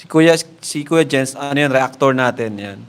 si Kuya Jens, ano yan, reactor natin yan.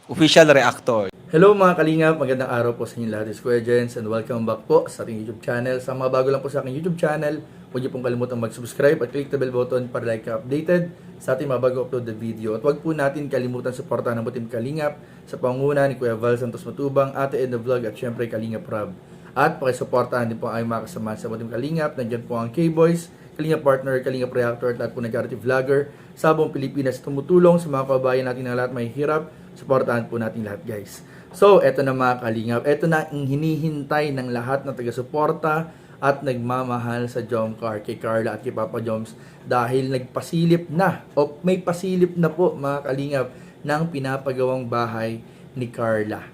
Official reactor. Hello mga kalingap, magandang araw po sa inyo lahat. This is Kuya Jens and welcome back po sa ating YouTube channel. Sa mga bago lang po sa aking YouTube channel, huwag niyo pong kalimutang mag-subscribe at click the bell button para like updated sa ating mga bago upload na video. At huwag po natin kalimutan suportahan ng Team Kalingap sa pangunguna ni Kuya Val Santos Matubang, Ate Ed the Vlog at syempre Kalingap Rob. At pakisuportahan din po ang mga kasama sa Team Kalingap. Nandiyan po ang K-Boys, Kalingap Partner, Kalingap Reactor at lahat po ng charity vlogger sa buong Pilipinas tumutulong sa mga kababayan natin na lahat may hirap. Suportahan po natin lahat guys. So, eto na mga kalingap. Eto na ang hinihintay ng lahat na taga-suporta at nagmamahal sa Jomcar, kay Carla at kay Papa Joms dahil nagpasilip na o may pasilip na po mga kalingap ng pinapagawang bahay ni Carla.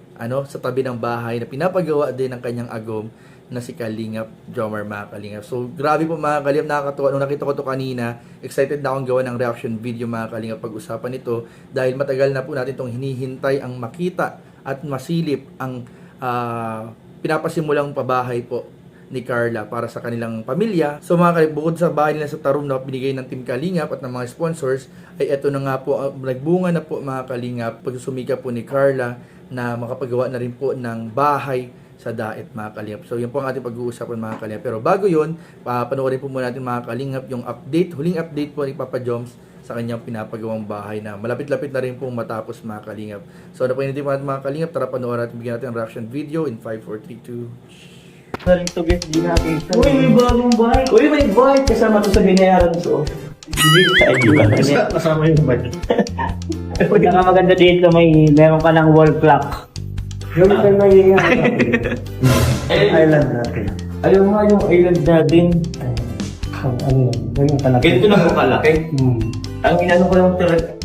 Sa tabi ng bahay na pinapagawa din ng kanyang agom na si Kalingap Jomar mga kalingap. So, grabe po mga kalingap, nakakatuwa. Nung nakita ko to kanina, excited na akong gawa ng reaction video mga kalingap pag-usapan ito dahil matagal na po natin itong hinihintay ang makita at masilip ang pinapasimulang pabahay po ni Carla para sa kanilang pamilya. So mga kalingap, bukod sa bahay nila sa Tarum na binigay ng Team Kalingap at ng mga sponsors, ay eto na nga po, nagbunga na po mga kalingap, pagsusumika po ni Carla na makapagawa na rin po ng bahay sa Daet mga kalingap. So yun po ang ating pag-uusapan mga kalingap. Pero bago yun, panoorin po muna natin mga kalingap yung update, huling update po ni Papa Joms sa kanyang pinapagawang bahay na malapit-lapit na rin pong matapos mga kalingap. So ano po hindi mga kalingap, tara panoorin natin, bigyan natin ang reaction video in 5, 4, 3, 2. Galing to get, di nakita. Uy, may bagong bike! Uy, may bike! Kasama to sa binayaran ko. Hindi sa ID ba? Kasama yung bike. Pagkakamaganda dito, meron ka ng wall clock. Yung ito na yung island natin. Ayaw nga yung island natin. Ano yan? Ganyan kalaki. Ganito na po kalaki. Ang inano ko lang talaga.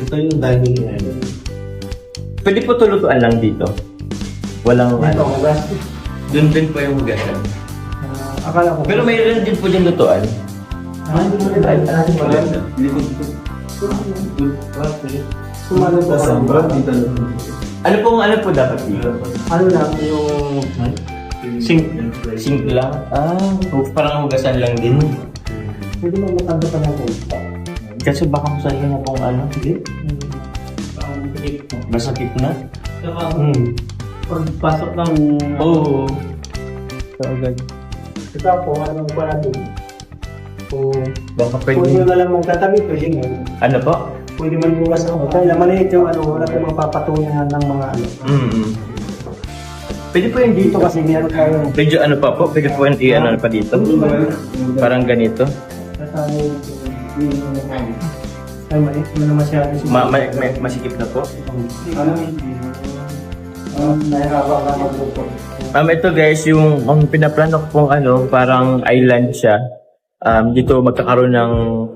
Ito yung dining area. Pwede po tulutuan lang dito. Walang Ito, hugas. Doon din po yung hugasan. Akala ko. Pero mayroon din po dyan lutuan. Hindi mo rin tayo. Sumalo po sa dito. Ano po dapat dito? Ano lang yung Sink lang? Parang hugasan lang din. pwede mo matanda pa ng punta. Kasi baka masaya na kung ano. Hindi? Masakit na? Pagpasok ng... Oo. So, agad. Ito po, ano pa natin? Kung Baka pwede pwede. mo na lang magtatabi, pwede mo. Ano po? Pwede man bukas ako. Kaya maliit yung wala tayong mga papatungan ng mga Pwede po yung Dito dito. kasi meron tayo. Medyo ano pa po? Pwede po yung ano pa dito? Parang ganito. Ay, maliit mo na masyado. Masikip na po. Nahihaba ka magluto. Ito guys, yung pinaplano ko pong parang island siya. Dito magkakaroon ng...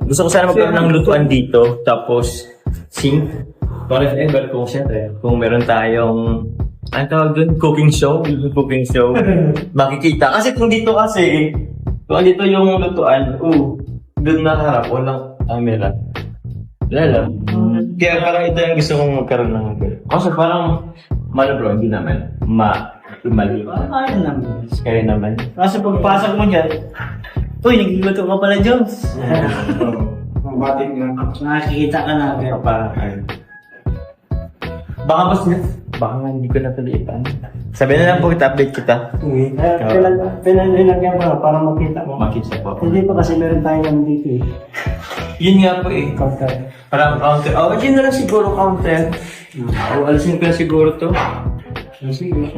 Gusto ko sana magkaroon ng lutuan dito. Tapos, sink. Para ever kung siyempre, kung meron tayong... Ano tawag doon? Cooking show? Cooking show. Makikita. Kasi kung dito kasi, kung dito yung lutuan, doon nakaharap, walang camera. Wala lang. Kaya parang ito yung gusto kong magkaroon ng... Kasi parang, bro, hindi naman. Mali. Ayun naman. Kaya naman. Kasi pagpasok mo dyan, uy, nagluluto ka pala, Jones. Mabating nga. Nakikita ka na agad. Baka mas baka nga hindi ko na tuloy ipan. Sabi na lang po kita, update kita. Pinalagyan ko na para makita mo. Makita po. Hindi pa kasi meron tayo naman dito eh. Yun nga po eh. Counter. Parang counter. Yun na lang siguro counter. Alisin ko na siguro to. Sige.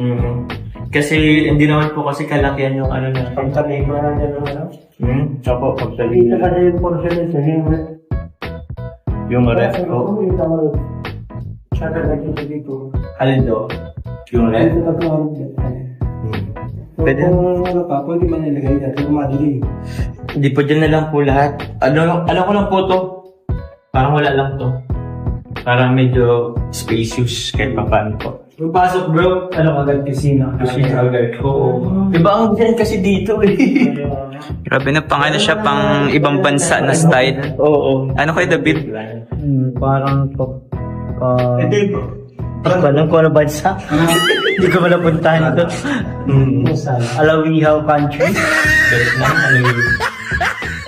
Kasi hindi naman po kasi kalakihan yung na. Counter na iba na dyan ano. Opo, Dito pagtali. kasi yung portion nito. Yung ref. Oo, yung tawag. Siyempre nagkita dito. Alin do? Yung ref? Dito na tawag. Pwede. Kung ano pa, pwede man nilagay dito. Kung madali. Hindi po dyan na lang po lahat. Alam ko lang po to. Parang wala lang to. Parang medyo spacious kahit pa paano po. Yung pasok bro, ano agad kusina. Kusina agad. Oo. Diba ang dyan kasi dito eh. Grabe na pang ano siya, pang ibang bansa na style. Oo. Ano kay David? Parang Hindi po. Hindi ko alam kung ano bansa. Hindi ko pala puntahan ito. Alawihaw country. Vietnam, ano yun?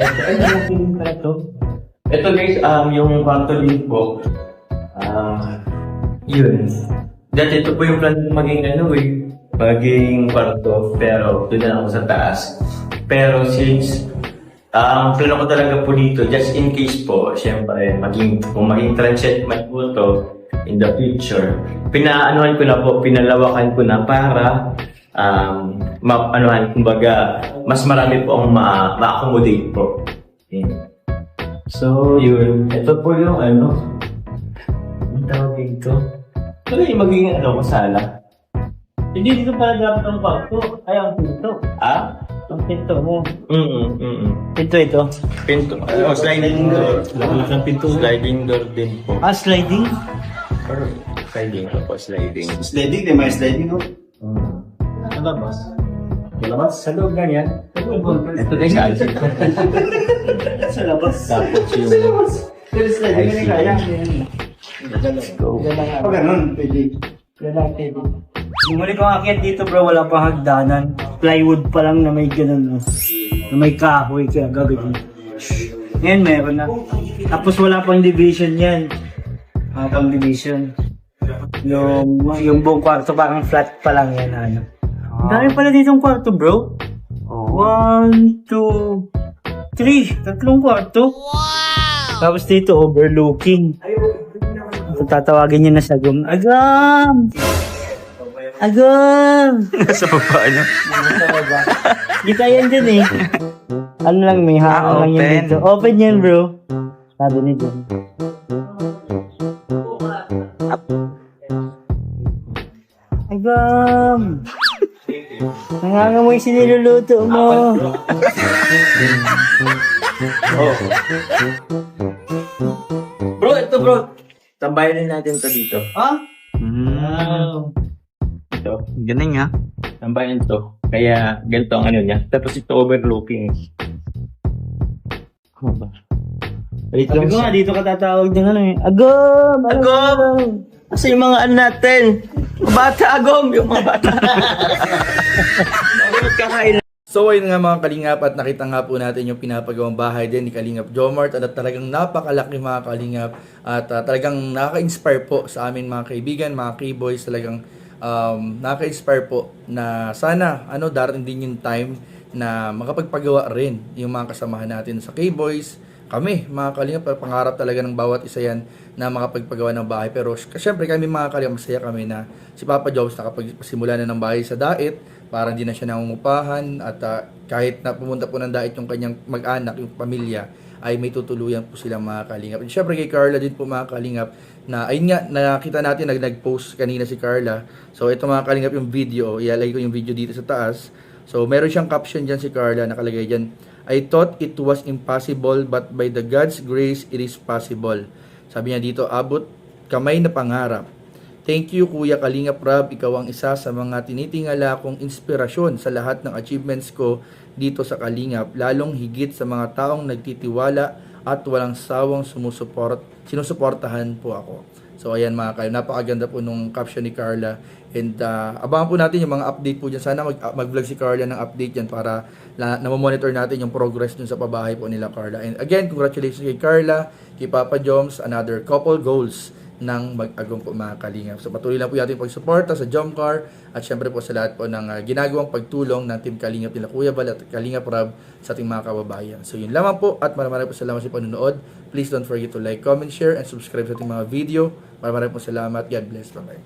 Ito, ay, ano yung pala ito? Ito guys, yung kwarto din po. Yun. Dati ito po yung plan maging maging kwarto, pero doon na ako sa taas. Pero since ang plano ko talaga po dito, just in case po, syempre, kung maging transit man po to in the future, pinalawakan ko na para kumbaga, mas marami po ang ma-accommodate po. Yun. So, yun. Ito po yung ang tawag dito. Ito na yung magiging sala. Hindi dito pala dapat ang kwarto. Ay, ang pinto. Ang pinto mo. Ito. Pinto. Sliding door. Ang pinto. Sliding door din po. Sliding? Sliding po. Sliding. Sliding, di may sliding, no? Sa labas. Sa loob na yan. Ito guys, Sa labas. tapos yung Sliding, hindi kaya. let's go. Pag ganun, pwede. Yung muli kong akit dito bro, wala pang hagdanan. Plywood pa lang na may ganun. Na may kahoy kaya gagawin. Ngayon meron na. Tapos wala pang division yan. Wala pang division. Yung buong kwarto parang flat pa lang yan. Ang dami pala ditong kwarto bro. 1, 2, 3. Tatlong kwarto. Tapos dito overlooking. Tatawagin niya na siya. Agam! Sa baba, Di kaya yan dyan eh. Ano lang, may haka lang yan dito. Open yan bro. Sabi ni John. Agam! Nangangamoy siniluluto mo. Bro, ito bro. Tambayan natin ito dito. Ha? Wow. Ito. Galing Tambayan ito. Kaya ganito ang niya. Tapos ito overlooking. Ano ba? Wait Sabi lang ko nga, siya. dito ka tatawag ng Agam! Agam! Kasi yung mga natin. Mga bata, Agom! Yung mga bata. Kakain. So ayun nga mga Kalingap, at nakita nga po natin yung pinapagawang bahay din ni Kalingap Jomart, at talagang napakalaki mga Kalingap, at talagang nakaka-inspire po sa amin mga kaibigan, mga K-boys, talagang nakaka-inspire po na sana darating din yung time na makapagpagawa rin yung mga kasamahan natin sa K-boys. Kami mga Kalingap, pangarap talaga ng bawat isa yan na makapagpagawa ng bahay. Pero syempre kami mga Kalingap, masaya kami na si Papa Jobs nakapagsimula na ng bahay sa Dait. Parang hindi na siya nangungupahan, at kahit na pumunta po ng Dait yung kanyang mag-anak, yung pamilya, ay may tutuluyan po silang mga Kalingap. And syempre kay Carla din po mga Kalingap, na ayun nga, nakita natin nag-post kanina si Carla. So ito mga Kalingap yung video, ilalagay ko yung video dito sa taas. So meron siyang caption dyan si Carla, nakalagay dyan, I thought it was impossible, but by the God's grace, it is possible. Sabi niya dito, abot kamay na pangarap. Thank you Kuya Kalingap Rab, ikaw ang isa sa mga tinitingala kong inspirasyon sa lahat ng achievements ko dito sa Kalingap, lalong higit sa mga taong nagtitiwala at walang sawang sinusuportahan po ako. So ayan mga kayo, napakaganda po nung caption ni Carla, and abangan po natin yung mga update po dyan. Sana mag-vlog si Carla ng update dyan para namomonitor natin yung progress dun sa pabahay po nila Carla. And again, congratulations kay Carla, kay Papa Joms, another couple goals ng mag-agong po mga Kalingap. So patuloy lang po natin pagsuporta sa Jomcar, at syempre po sa lahat po ng ginagawang pagtulong ng Team Kalingap nila Kuya Bal at Kalingap Rab sa ating mga kababayan. So yun lamang po, at maraming po salamat sa panonood. Please don't forget to like, comment, share, and subscribe sa ating mga video. Maraming po salamat. God bless. Bye-bye.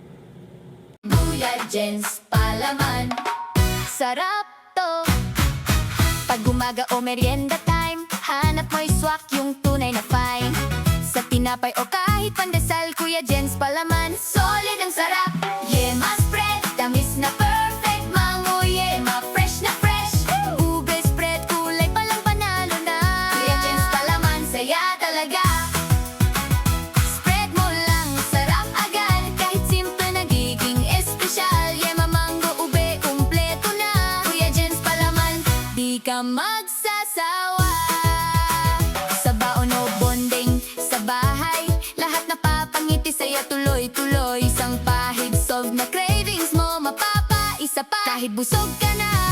Kuya Jens palaman, sarap to. Pag umaga o merienda time, hanap mo'y swak yung tunay na fine. Sa tinapay o kahit pandesal, Kuya Jens palaman, solid ang sarap. Yema spread, tamis na perfect. Mango yema, fresh na fresh. Ube spread, kulay palang panalo na. Kuya Jens palaman, saya talaga. Spread mo lang, sarap agad. Kahit simple nagiging espesyal. Yema, mango, ube, kumpleto na. Kuya Jens palaman, di ka magsasawa. Sa baon o bonding sa bahay, lahat napapangiti sa'yo tuloy-tuloy. Isang pahig solve na cravings mo, mapapa isa pa. Kahit busog ka na,